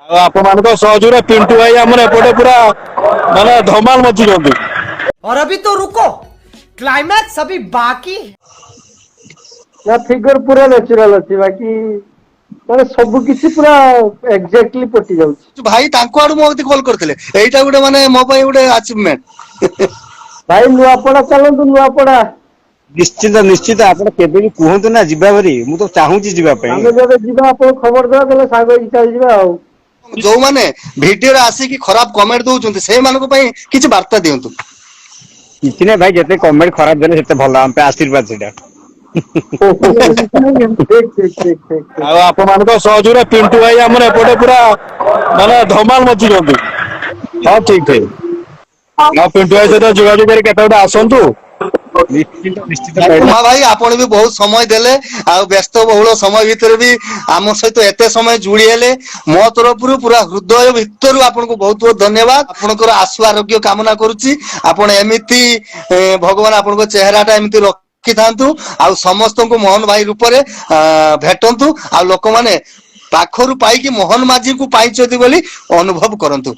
आप सहयोग पिंटू भाई आम एपटे पूरा माने धमाल मचुंट। और अभी तो रुको, क्लाइमैक्स अभी बाकी। ना फिगर पूरा नेचुरल अच्छी बाकी माने सब किसी पूरा एग्जैक्टली पटी जाउछि। भाई तांको आडू मो कॉल करथिले एइटा गुटे माने मो पई गुटे अचीवमेंट। भाई नुआपड़ा चलंतु नुआपड़ा। निश्चित निश्चित आपण केबे भी कहंतु ना जिबा भरी मु तो चाहूची जिबा पई। आमे जबे जिबा आपण खबर दवा देले साग होई चल जिबा आ। जो माने वीडियो रे आसी कि खराब कमेंट दउचंती से मानको पई किछि वार्ता दियंतु। किछि नै भाई जते कमेंट खराब देले सेते भलो हम पे आशीर्वाद सेटा। आप सहयोग पिंटू भाई आम एपटे पूरा माने धमाल मचुंट। हाँ ठीक है पिंटू भाई सहित जोगाजोग कर आसतु। निश्चित निश्चित उमा भाई आपण भी बहुत समय देले आ व्यस्त बहुल समय भितर भी आम सहित एते समय जुड़ी हेले मो तरफ पूरा हृदय भितर आपन को बहुत बहुत धन्यवाद। आपनकर आशु आरोग्य कामना करूची आपण एमिति भगवान आपन को चेहराटा एमिति रखि थांतु आ समस्त को मोहन भाई रूप रे भेटंतु आ लोक माने पाखरु पाई कि मोहन माझी को पाइचोती बोली अनुभव करंतु।